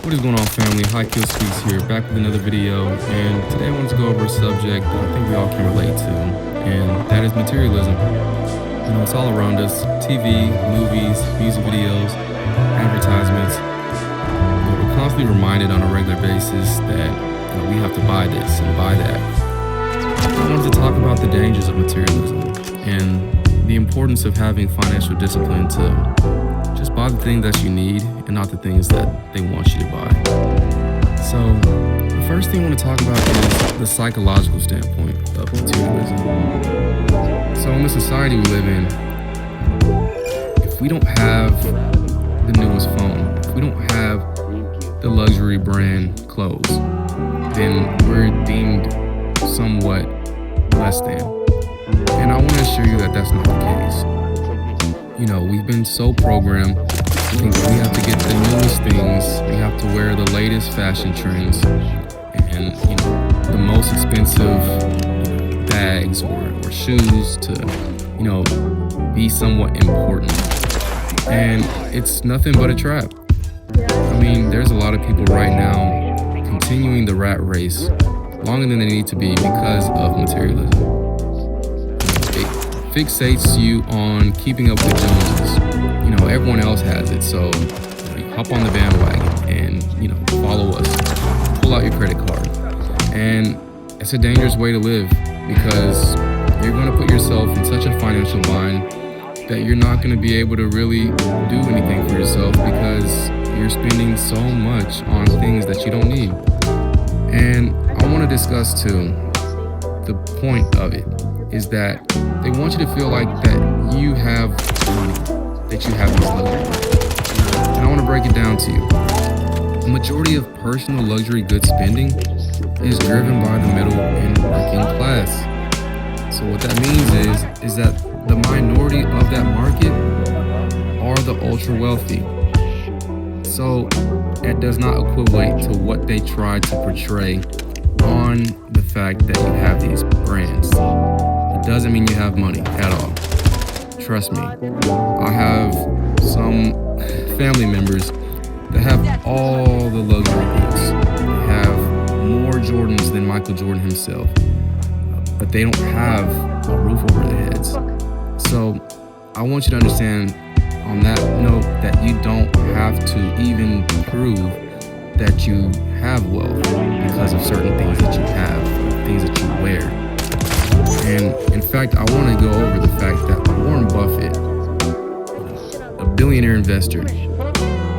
What is going on, family? High Kill Speaks here, back with another video, and today I wanted to go over a subject that I think we all can relate to, and that is materialism. It's all around us: TV, movies, music videos, advertisements. We're constantly reminded on a regular basis that we have to buy this and buy that. I wanted to talk about the dangers of materialism and the importance of having financial discipline to just buy the things that you need and not the things that they want you to buy. So the first thing I want to talk about is the psychological standpoint of materialism. So in the society we live in, if we don't have the newest phone, if we don't have the luxury brand clothes, then we're deemed somewhat less than. And I want to assure you that that's not the case. We've been so programmed to think that we have to get the newest things, we have to wear the latest fashion trends, and the most expensive bags or shoes to be somewhat important. And it's nothing but a trap. There's a lot of people right now continuing the rat race longer than they need to be because of materialism. It fixates you on keeping up with the Joneses. Everyone else has it, so you hop on the bandwagon and follow us. Pull out your credit card, and it's a dangerous way to live because you're going to put yourself in such a financial bind that you're not going to be able to really do anything for yourself because you're spending so much on things that you don't need. And I want to discuss too, the point of it is that they want you to feel like that you have money, that you have these luxuries. And I want to break it down to you. The majority of personal luxury goods spending is driven by the middle and working class. So what that means is that the minority of that market are the ultra wealthy. So it does not equate to what they try to portray on the fact that you have these brands. It doesn't mean you have money at all. Trust me. I have some family members that have all the luxury goods. They have more Jordans than Michael Jordan himself, but they don't have a roof over their heads. So I want you to understand on that note that you don't have to even prove that you have wealth because of certain things that you have, things that you wear. And in fact, I want to go over the fact that Warren Buffett, a billionaire investor,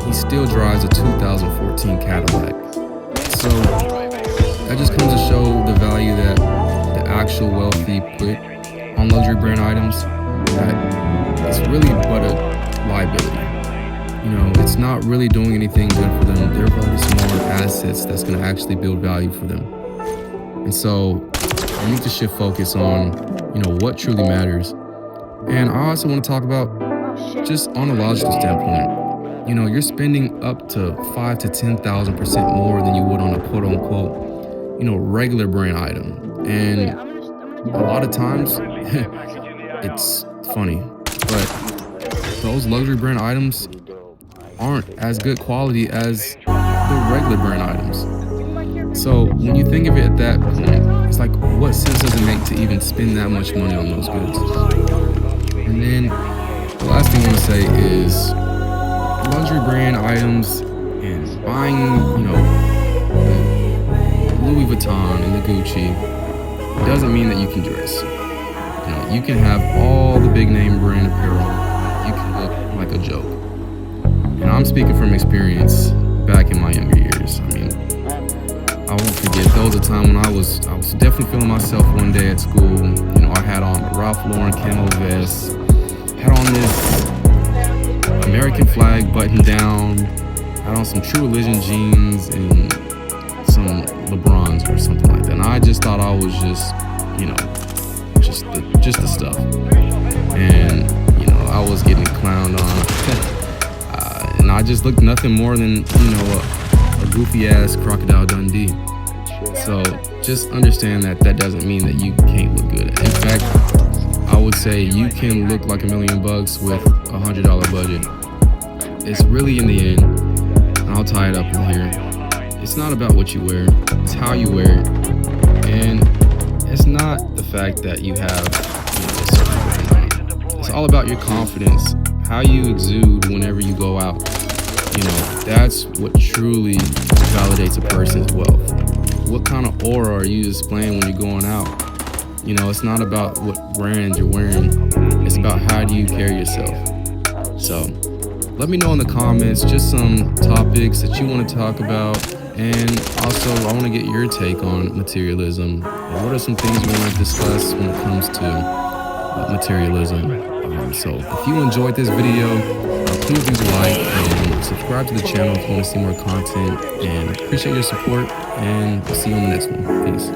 he still drives a 2014 Cadillac. So that just comes to show the value that the actual wealthy put on luxury brand items, that it's really but a liability. It's not really doing anything good for them. They're probably smaller assets that's going to actually build value for them. And so I need to shift focus on, what truly matters. And I also want to talk about just on a logical standpoint. You're spending up to 5,000 to 10,000% more than you would on a quote unquote, regular brand item. And a lot of times it's funny, but those luxury brand items aren't as good quality as the regular brand items. So when you think of it at that point, it's like, what sense does it make to even spend that much money on those goods? And then the last thing I want to say is luxury brand items and buying, the Louis Vuitton and the Gucci doesn't mean that you can dress. You can have all the big name brand apparel. You can look like a joke. And I'm speaking from experience back in my younger years. I won't forget, there was a time when I was definitely feeling myself one day at school. I had on a Ralph Lauren camo vest, had on this American flag button down, had on some True Religion jeans and some LeBrons or something like that. And I just thought I was just the stuff. And, I was getting clowned on. And I just looked nothing more than, a goofy ass Crocodile Dundee. So just understand that doesn't mean that you can't look good. In fact, I would say you can look like $1 million with $100 budget. It's really in the end, and I'll talk tie it up in here. It's not about what you wear, it's how you wear it. And it's not the fact that you have a certain brand on. It's all about your confidence, how you exude whenever you go out. That's what truly validates a person's wealth. What kind of aura are you displaying when you're going out? It's not about what brand you're wearing. It's about how do you carry yourself. So let me know in the comments just some topics that you want to talk about. And also, I want to get your take on materialism. What are some things you want to discuss when it comes to materialism? So if you enjoyed this video, please leave a like and subscribe to the channel if you want to see more content. And appreciate your support, and I'll see you on the next one. Peace.